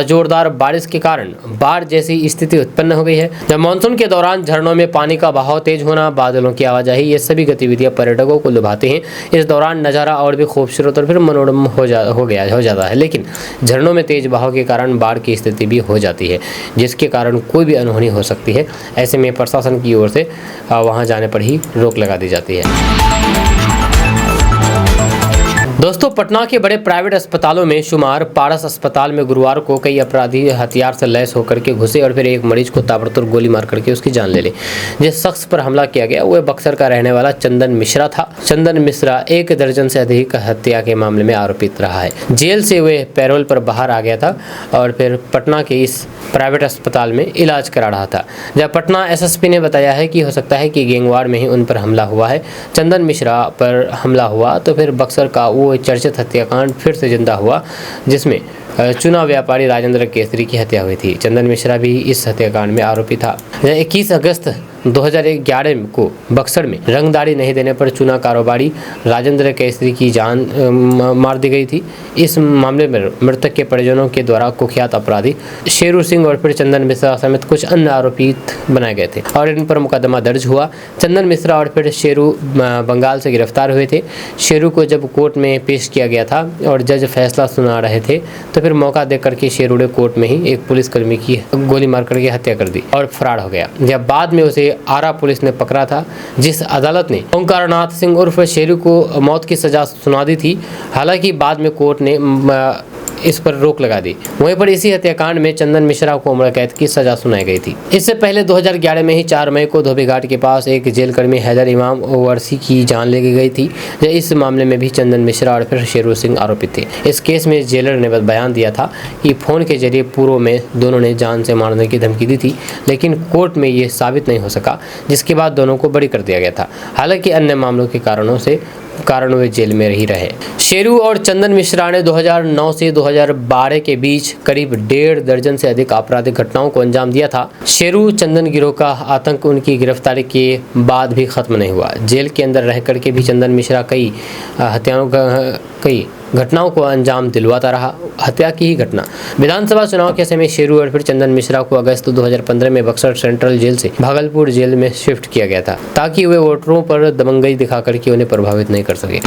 जोरदार बारिश के कारण बाढ़ जैसी स्थिति उत्पन्न हो गई है। जब मानसून के दौरान झरनों में पानी का बहाव तेज होना, बादलों की आवाजाही, ये सभी गतिविधियां पर्यटकों को लुभाते हैं। इस दौरान नज़ारा और भी खूबसूरत और फिर मनोरम हो जाता है, लेकिन झरनों में तेज बहाव के कारण बाढ़ की स्थिति भी हो जाती है, जिसके कारण कोई भी अनहोनी हो सकती है। ऐसे में प्रशासन की ओर से वहां जाने पर ही रोक लगा दी जाती है। दोस्तों पटना के बड़े प्राइवेट अस्पतालों में शुमार पारस अस्पताल में गुरुवार को कई अपराधी हथियार से लैस होकर के घुसे और फिर एक मरीज को ताबड़तोड़ गोली मार करके उसकी जान ले ली। जिस शख्स पर हमला किया गया वह बक्सर का रहने वाला चंदन मिश्रा था। चंदन मिश्रा 1 दर्जन से अधिक हत्या के मामले में आरोपित रहा है। जेल से वह पैरोल पर बाहर आ गया था और फिर पटना के इस प्राइवेट अस्पताल में इलाज करा रहा था। जब पटना एसएसपी ने बताया है कि हो सकता है कि गैंगवार में ही उन पर हमला हुआ है। चंदन मिश्रा पर हमला हुआ तो फिर बक्सर का वो चर्चित हत्याकांड फिर से जिंदा हुआ, जिसमें चुनाव व्यापारी राजेंद्र केसरी की हत्या हुई थी। चंदन मिश्रा भी इस हत्याकांड में आरोपी था। 21 अगस्त 2011 को बक्सर में रंगदारी नहीं देने पर चुनाव कारोबारी राजेंद्र केसरी की जान मार दी गई थी। इस मामले में मृतक के परिजनों के द्वारा कुख्यात अपराधी शेरू सिंह और फिर चंदन मिश्रा समेत कुछ अन्य आरोपित बनाए गए थे और इन पर मुकदमा दर्ज हुआ। चंदन मिश्रा और फिर शेरू बंगाल से गिरफ्तार हुए थे। शेरू को जब कोर्ट में पेश किया गया था और जज फैसला सुना रहे थे तो फिर मौका देकर के शेरू ने कोर्ट में ही एक पुलिसकर्मी की गोली मार करके हत्या कर दी और फरार हो गया। जब बाद में उसे जिसे आरा पुलिस ने पकड़ा था, जिस अदालत ने ओंकारनाथ सिंह उर्फ शेरू को मौत की सजा सुना दी थी। हालांकि बाद में कोर्ट ने इस पर रोक लगा दी। वहीं पर इसी हत्याकांड में चंदन मिश्रा को उम्र कैद की सजा सुनाई गई थी। इससे पहले 2011 में ही 4 मई को धोबीघाट के पास एक जेल कर्मी हैदर इमाम ओवैसी की जान ले गई थी। इस मामले में भी चंदन मिश्रा और फिर शेरू सिंह आरोपित थे। इस केस में जेलर ने बयान दिया था कि फोन के जरिए पूर्व में दोनों ने जान से मारने की धमकी दी थी, लेकिन कोर्ट में ये साबित नहीं हो सका, जिसके बाद दोनों को बरी कर दिया गया था। हालांकि अन्य मामलों के कारण वे जेल में ही रहे। शेरू और चंदन मिश्रा ने 2009 से 2012 के बीच करीब 1.5 दर्जन से अधिक आपराधिक घटनाओं को अंजाम दिया था। शेरू चंदन गिरोह का आतंक उनकी गिरफ्तारी के बाद भी खत्म नहीं हुआ। जेल के अंदर रह करके भी चंदन मिश्रा कई घटनाओं को अंजाम दिलवाता रहा। हत्या की ही घटना विधानसभा चुनाव के समय शेरू और फिर चंदन मिश्रा को अगस्त 2015 में बक्सर सेंट्रल जेल से भागलपुर जेल में शिफ्ट किया गया था, ताकि वे वोटरों पर दबंगई दिखा करके उन्हें प्रभावित नहीं कर सके।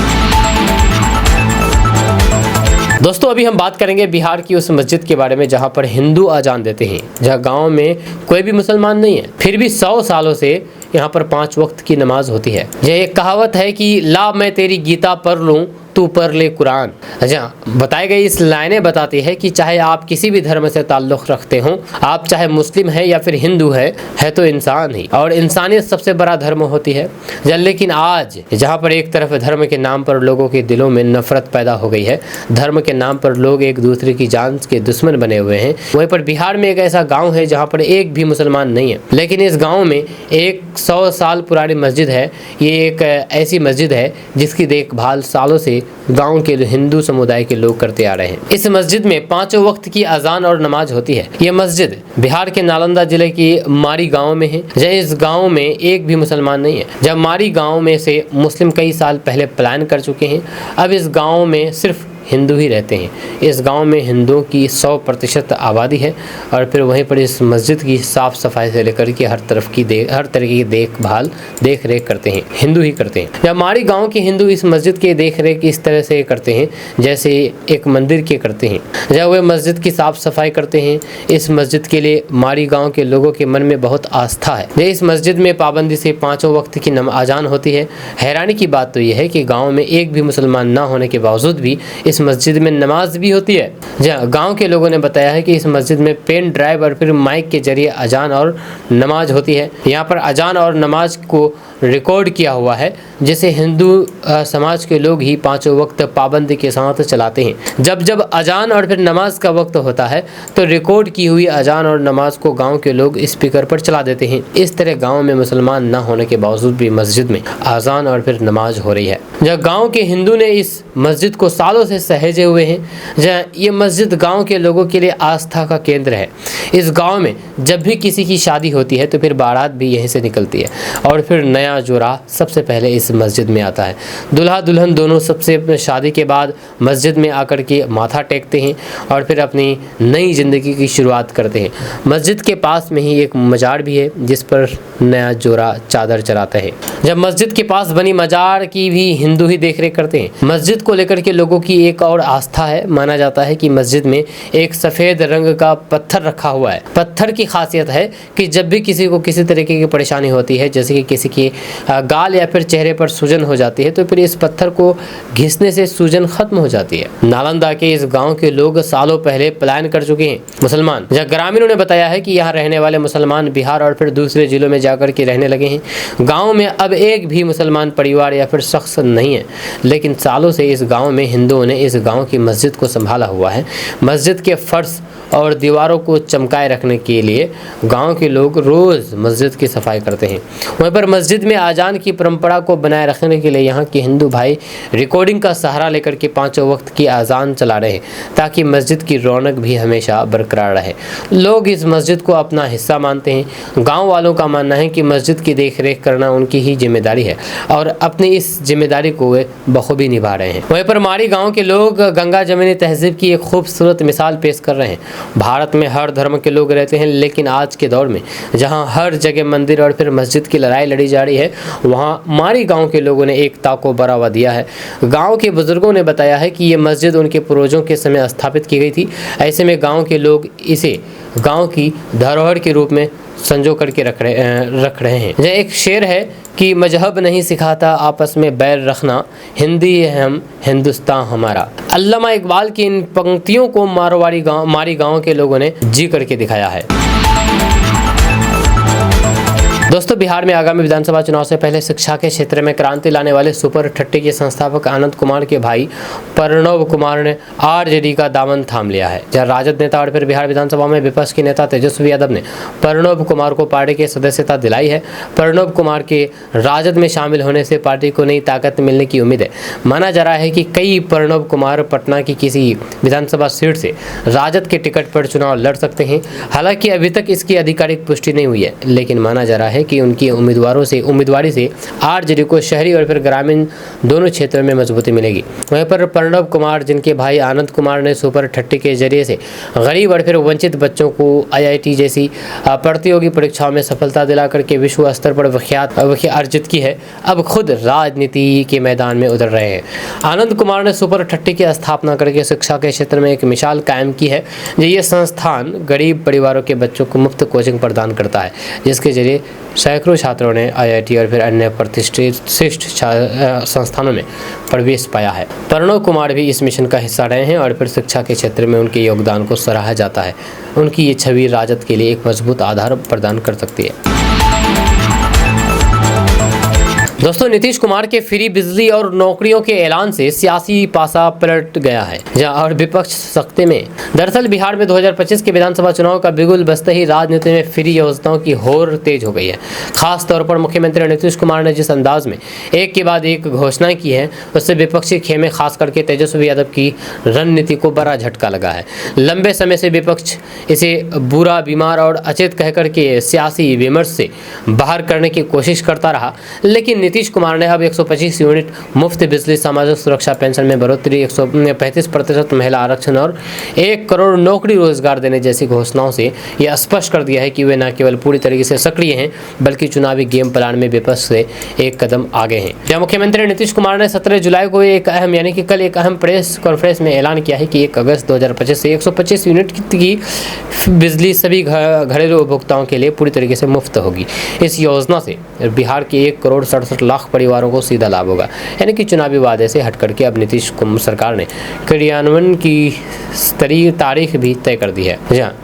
दोस्तों, अभी हम बात करेंगे बिहार की उस मस्जिद के बारे में जहां पर हिंदू अजान देते हैं, जहां गांव में कोई भी मुसलमान नहीं है, फिर भी 100 सालों से यहाँ पर 5 वक्त की नमाज होती है। यह एक कहावत है कि ला मैं तेरी गीता पढ़ लूं तू पढ़ ले कुरान। अच्छा, बताई गई इस लाइनें बताती है कि चाहे आप किसी भी धर्म से ताल्लुक़ रखते हो, आप चाहे मुस्लिम है या फिर हिंदू है तो इंसान ही, और इंसानियत सबसे बड़ा धर्म होती है। लेकिन आज जहाँ पर एक तरफ धर्म के नाम पर लोगों के दिलों में नफरत पैदा हो गई है, धर्म के नाम पर लोग एक दूसरे की जान के दुश्मन बने हुए हैं, वहीं पर बिहार में एक ऐसा गाँव है जहाँ पर एक भी मुसलमान नहीं है, लेकिन इस गाँव में एक 100 साल पुरानी मस्जिद है। ये एक ऐसी मस्जिद है जिसकी देखभाल सालों से गांव के हिंदू समुदाय के लोग करते आ रहे हैं। इस मस्जिद में 5 वक्त की अजान और नमाज होती है। यह मस्जिद बिहार के नालंदा जिले की मारी गांव में है। जब इस गांव में एक भी मुसलमान नहीं है, जब मारी गांव में से मुस्लिम कई साल पहले पलायन कर चुके हैं, अब इस गांव में सिर्फ हिंदू ही रहते हैं। इस गांव में हिंदुओं की 100% आबादी है, और फिर वहीं पर इस मस्जिद की साफ़ सफाई से लेकर के हर तरह की देखभाल देख रेख करते हैं, हिंदू ही करते हैं। जब हमारे गांव के हिंदू इस मस्जिद की देख रेख इस तरह से करते हैं जैसे एक मंदिर के करते हैं। जब वे मस्जिद की साफ़ सफाई करते हैं, इस मस्जिद के लिए मारी गाँव के लोगों के मन में बहुत आस्था है। इस मस्जिद में पाबंदी से 5 वक्त की अजान होती है। हैरानी की बात तो यह है कि गाँव में एक भी मुसलमान न होने के बावजूद भी इस मस्जिद में नमाज भी होती है। जहाँ गांव के लोगों ने बताया है कि इस मस्जिद में पेन ड्राइव और फिर माइक के जरिए अजान और नमाज होती है। यहाँ पर अजान और नमाज को रिकॉर्ड किया हुआ है, जिसे हिंदू समाज के लोग ही 5 वक्त पाबंदी के साथ चलाते हैं। जब अजान और फिर नमाज का वक्त होता है तो रिकॉर्ड की हुई अजान और नमाज को गांव के लोग स्पीकर पर चला देते हैं। इस तरह गांव में मुसलमान न होने के बावजूद भी मस्जिद में अजान और फिर नमाज हो रही है। जब गांव के हिंदू ने इस मस्जिद को सालों से सहेजे हुए हैं, जहाँ ये मस्जिद गांव के लोगों के लिए आस्था का केंद्र है। इस गांव में जब भी किसी की शादी होती है तो फिर बारात भी यहीं से निकलती है, और फिर नया जोड़ा सबसे पहले इस मस्जिद में आता है। दूल्हा दुल्हन दोनों सबसे शादी के बाद मस्जिद में आकर के माथा टेकते हैं और फिर अपनी नई जिंदगी की शुरुआत करते हैं। मस्जिद के पास में ही एक मजार भी है जिस पर नया जोड़ा चादर चढ़ाता है। जब मस्जिद के पास बनी मजार की भी हिंदू ही देखरेख करते हैं। मस्जिद को लेकर के लोगों की एक और आस्था है। माना जाता है कि मस्जिद में एक सफ़ेद रंग का पत्थर रखा हुआ है। पत्थर की खासियत है कि जब भी किसी को किसी तरीके की परेशानी होती है, जैसे कि किसी के गाल या फिर चेहरे पर सूजन हो जाती है, तो फिर इस पत्थर को घिसने से सूजन खत्म हो जाती है। नालंदा के इस गांव के लोग सालों पहले पलायन कर चुके हैं मुसलमान। जहाँ ग्रामीणों ने बताया है कि यहाँ रहने वाले मुसलमान बिहार और फिर दूसरे जिलों में जाकर के रहने लगे हैं। गाँव में अब एक भी मुसलमान परिवार या फिर शख्स नहीं है, लेकिन सालों से इस गाँव में हिंदुओं ने इस गाँव की मस्जिद को संभाला हुआ है। मस्जिद के फर्श और दीवारों को चमकाए रखने के लिए गांव के लोग रोज़ मस्जिद की सफाई करते हैं। वहीं पर मस्जिद में आजान की परंपरा को बनाए रखने के लिए यहाँ के हिंदू भाई रिकॉर्डिंग का सहारा लेकर के 5 वक्त की आजान चला रहे हैं, ताकि मस्जिद की रौनक भी हमेशा बरकरार रहे। लोग इस मस्जिद को अपना हिस्सा मानते हैं। गाँव वालों का मानना है कि मस्जिद की देख रेख करना उनकी ही जिम्मेदारी है और अपनी इस जिम्मेदारी को वे बखूबी निभा रहे हैं। वहीं पर मारी गाँव के लोग गंगा जमुनी तहजीब की एक खूबसूरत मिसाल पेश कर रहे हैं। भारत में हर धर्म के लोग रहते हैं, लेकिन आज के दौर में जहां हर जगह मंदिर और फिर मस्जिद की लड़ाई लड़ी जा रही है, वहां मारी गांव के लोगों ने एकता को बढ़ावा दिया है। गांव के बुजुर्गों ने बताया है कि ये मस्जिद उनके पूर्वजों के समय स्थापित की गई थी। ऐसे में गांव के लोग इसे गांव की धरोहर के रूप में संजो करके रख रहे हैं। यह एक शेर है कि मजहब नहीं सिखाता आपस में बैर रखना, हिंदी है हम हिंदुस्तान हमारा। अल्लामा इकबाल की इन पंक्तियों को मारी गाँव के लोगों ने जी करके दिखाया है। दोस्तों, बिहार में आगामी विधानसभा चुनाव से पहले शिक्षा के क्षेत्र में क्रांति लाने वाले सुपर 30 के संस्थापक आनंद कुमार के भाई प्रणब कुमार ने आरजेडी का दामन थाम लिया है। जहां राजद नेता और फिर बिहार विधानसभा में विपक्ष के नेता तेजस्वी यादव ने प्रणब कुमार को पार्टी की सदस्यता दिलाई है। प्रणब कुमार के राजद में शामिल होने से पार्टी को नई ताकत मिलने की उम्मीद है। माना जा रहा है कि कई प्रणब कुमार पटना की किसी विधानसभा सीट से राजद के टिकट पर चुनाव लड़ सकते हैं। हालांकि अभी तक इसकी आधिकारिक पुष्टि नहीं हुई है, लेकिन माना जा रहा है कि उनकी उम्मीदवारी से आरजेडी को शहरी और फिर ग्रामीण दोनों क्षेत्रों में मजबूती मिलेगी। वहीं पर प्रणब कुमार, जिनके भाई आनंद कुमार ने सुपर 30 के जरिए से गरीब और फिर वंचित बच्चों को IIT जैसी प्रतियोगी परीक्षाओं में सफलता दिला करके विश्व स्तर पर विख्यात अर्जित की है, अब खुद राजनीति के मैदान में उतर रहे हैं। आनंद कुमार ने सुपर 30 की स्थापना करके शिक्षा के क्षेत्र में एक मिसाल कायम की है। ये संस्थान गरीब परिवारों के बच्चों को मुफ्त कोचिंग प्रदान करता है, जिसके जरिए सैकड़ों छात्रों ने IIT और फिर अन्य प्रतिष्ठित संस्थानों में प्रवेश पाया है। प्रणब कुमार भी इस मिशन का हिस्सा रहे हैं और फिर शिक्षा के क्षेत्र में उनके योगदान को सराहा जाता है। उनकी ये छवि राजद के लिए एक मजबूत आधार प्रदान कर सकती है। दोस्तों, नीतीश कुमार के फ्री बिजली और नौकरियों के ऐलान से सियासी पासा पलट गया है और विपक्ष सख्ते में। दरअसल बिहार में 2025 के विधानसभा चुनाव का बिगुल बजते ही राजनीति में फ्री योजनाओं की होड़ तेज हो गई है। खास तौर पर मुख्यमंत्री नीतीश कुमार ने जिस अंदाज में एक के बाद एक घोषणाएं की है, उससे विपक्षी खेमे खास करके तेजस्वी यादव की रणनीति को बड़ा झटका लगा है। लंबे समय से विपक्ष इसे बुरा, बीमार और अचेत कहकर के सियासी विमर्श से बाहर करने की कोशिश करता रहा, लेकिन नीतीश कुमार ने अब 125 यूनिट मुफ्त बिजली, सामाजिक सुरक्षा पेंशन में बढ़ोतरी, 135% महिला आरक्षण और 1 करोड़ नौकरी रोजगार देने जैसी घोषणाओं से यह स्पष्ट कर दिया है कि वे न केवल पूरी तरीके से सक्रिय हैं, बल्कि चुनावी गेम प्लान में विपक्ष से एक कदम आगे हैं। जब मुख्यमंत्री नीतीश कुमार ने 17 जुलाई को कल एक अहम प्रेस कॉन्फ्रेंस में ऐलान किया है कि 1 अगस्त 2025 से 125 यूनिट की बिजली सभी घरेलू उपभोक्ताओं के लिए पूरी तरीके से मुफ्त होगी। इस योजना से बिहार के 1 करोड़ 67 लाख परिवारों को सीधा लाभ होगा। यानी कि चुनावी वादे से हट करके अब नीतीश कुमार सरकार ने क्रियान्वयन की तारीख भी तय कर दी है,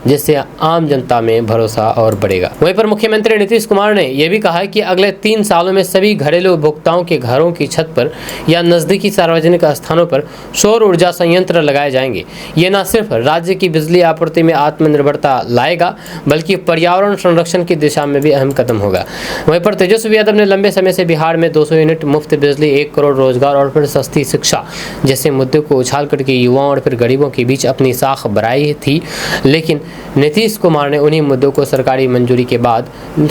जिससे आम जनता में भरोसा और बढ़ेगा। वहीं पर मुख्यमंत्री नीतीश कुमार ने यह भी कहा है कि अगले 3 सालों में सभी घरेलू उपभोक्ताओं के घरों की छत पर या नजदीकी सार्वजनिक स्थानों पर सौर ऊर्जा संयंत्र लगाए जाएंगे। ये न सिर्फ राज्य की बिजली आपूर्ति में आत्मनिर्भरता लाएगा, बल्कि पर्यावरण संरक्षण की दिशा में भी अहम कदम होगा। वहीं पर तेजस्वी यादव ने लंबे समय से बिहार में 200 यूनिट मुफ्त बिजली, 1 करोड़ रोजगार और फिर सस्ती शिक्षा जैसे मुद्दे को उछाल करके युवाओं और फिर गरीबों के बीच अपनी साख बढ़ाई थी, लेकिन नीतीश कुमार ने उन्हीं मुद्दों को सरकारी मंजूरी के बाद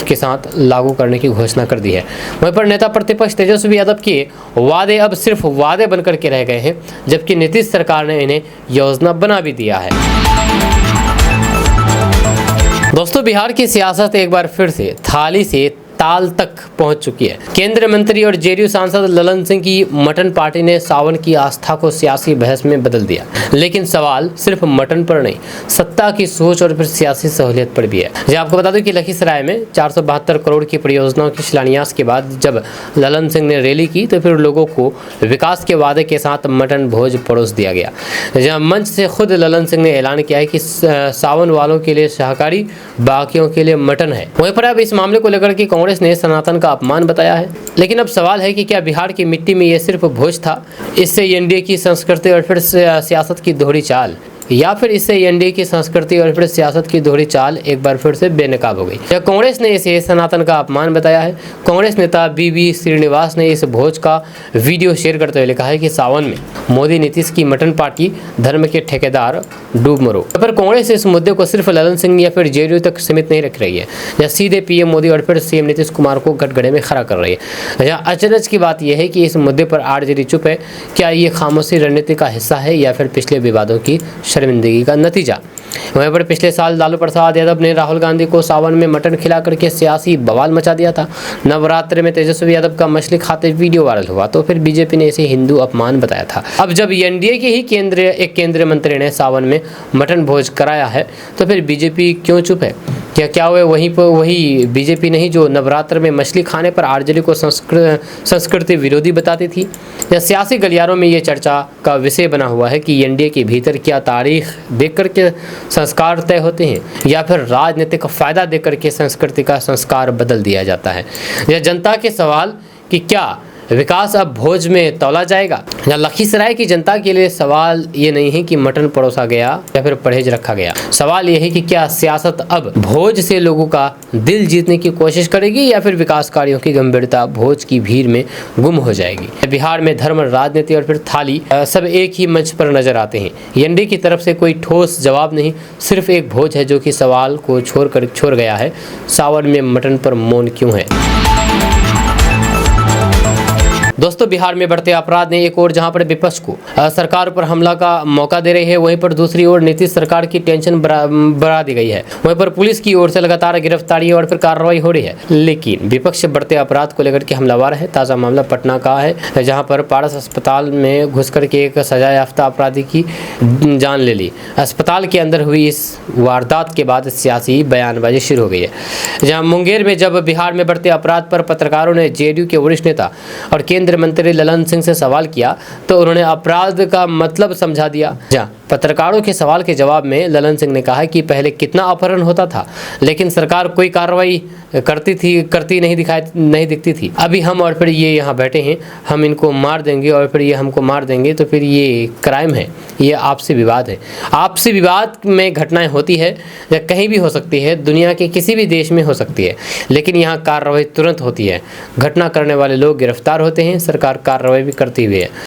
के साथ लागू करने की घोषणा कर दी है। वहीं पर नेता प्रतिपक्ष तेजस्वी यादव के वादे अब सिर्फ वादे बनकर के रह गए हैं, जबकि नीतीश सरकार ने इन्हें योजना बना भी दिया है। दोस्तों, बिहार की सियासत एक बार फिर से थाली से ताल तक पहुंच चुकी है। केंद्रीय मंत्री और जेडीयू सांसद ललन सिंह की मटन पार्टी ने सावन की आस्था को सियासी बहस में बदल दिया, लेकिन सवाल सिर्फ मटन पर नहीं, सत्ता की सोच और फिर सियासी सहूलियत पर भी है। जब आपको बता दूं कि लखीसराय में 472 करोड़ की परियोजनाओं के शिलान्यास के बाद जब ललन सिंह ने रैली की तो फिर लोगों को विकास के वादे के साथ मटन भोज परोस दिया गया। जहाँ मंच से खुद ललन सिंह ने ऐलान किया है कि सावन वालों के लिए शाकाहारी, बाकियों के लिए मटन है। वहीं पर अब इस मामले को लेकर के कांग्रेस ने सनातन का अपमान बताया है। लेकिन अब सवाल है कि क्या बिहार की मिट्टी में ये सिर्फ भोज था, इससे एनडीए की संस्कृति और फिर सियासत की दोहरी चाल, या फिर इससे एनडीए की संस्कृति और फिर सियासत की दोहरी चाल एक बार फिर से बेनकाब हो गई। या कांग्रेस ने इसे सनातन का अपमान बताया है। कांग्रेस नेता बीवी श्रीनिवास ने इस भोज का वीडियो शेयर करते हुए लिखा है कि सावन में मोदी नीतीश की मटन पार्टी, धर्म के ठेकेदार, डूब मरो। पर कांग्रेस इस मुद्दे को सिर्फ ललन सिंह या फिर जेडीयू तक सीमित नहीं रख रही है, या सीधे पीएम मोदी और फिर सीएम नीतीश कुमार को गठगड़े में खड़ा कर रही है। यहाँ अचरज की बात यह है कि इस मुद्दे पर आरजेडी चुप है। क्या ये खामोशी रणनीति का हिस्सा है या फिर पिछले विवादों की शर्मिंदगी का नतीजा? वहीं पर पिछले साल लालू प्रसाद यादव ने राहुल गांधी को सावन में मटन खिला करके सियासी बवाल मचा दिया था। नवरात्रि में तेजस्वी यादव का मछली खाते वीडियो वायरल हुआ तो फिर बीजेपी ने इसे हिंदू अपमान बताया था। अब जब एनडीए के ही केंद्रीय मंत्री ने सावन में मटन भोज कराया है तो फिर बीजेपी क्यों चुप है? या क्या हुए वही बीजेपी नहीं जो नवरात्र में मछली खाने पर आरजेडी को संस्कृति विरोधी बताती थी? या सियासी गलियारों में ये चर्चा का विषय बना हुआ है कि एनडीए के भीतर क्या तारीख देखकर के संस्कार तय होते हैं या फिर राजनीतिक फायदा देकर के संस्कृति का संस्कार बदल दिया जाता है? यह जनता के सवाल कि क्या विकास अब भोज में तौला जाएगा? या लखीसराय की जनता के लिए सवाल ये नहीं है कि मटन परोसा गया या फिर परहेज रखा गया, सवाल ये है कि क्या सियासत अब भोज से लोगों का दिल जीतने की कोशिश करेगी या फिर विकास कार्यों की गंभीरता भोज की भीड़ में गुम हो जाएगी? बिहार में धर्म, राजनीति और फिर थाली सब एक ही मंच पर नजर आते हैं। एनडीए की तरफ से कोई ठोस जवाब नहीं, सिर्फ एक भोज है जो कि सवाल को छोड़ गया है, सावन में मटन पर मौन क्यों है? दोस्तों, बिहार में बढ़ते अपराध ने एक और जहां पर विपक्ष को सरकार पर हमला का मौका दे रहे हैं, वहीं पर दूसरी ओर नीतीश सरकार की टेंशन बढ़ा दी गई है। वहीं पर पुलिस की ओर से लगातार गिरफ्तारी और फिर कार्रवाई हो रही है, लेकिन विपक्ष बढ़ते अपराध को लेकर के हमलावर है। ताज़ा मामला पटना का है, जहां पर पारस अस्पताल में घुस करके एक सजा याफ्ता अपराधी की जान ले ली। अस्पताल के अंदर हुई इस वारदात के बाद सियासी बयानबाजी शुरू हो गई है। जहाँ मुंगेर में जब बिहार में बढ़ते अपराध पर पत्रकारों ने जेडीयू के वरिष्ठ नेता और केंद्रीय मंत्री ललन सिंह से सवाल किया तो उन्होंने अपराध का मतलब समझा दिया। जहाँ पत्रकारों के सवाल के जवाब में ललन सिंह ने कहा कि पहले कितना अपहरण होता था, लेकिन सरकार कोई कार्रवाई करती नहीं दिखती थी। अभी हम और फिर ये यहाँ बैठे हैं, हम इनको मार देंगे और फिर ये हमको मार देंगे, तो फिर ये क्राइम है, ये आपसी विवाद है। आपसी विवाद में घटनाएं होती है या कहीं भी हो सकती है, दुनिया के किसी भी देश में हो सकती है, लेकिन यहाँ कार्रवाई तुरंत होती है। घटना करने वाले लोग गिरफ्तार होते हैं, सरकार कार्रवाई भी करती हुई है।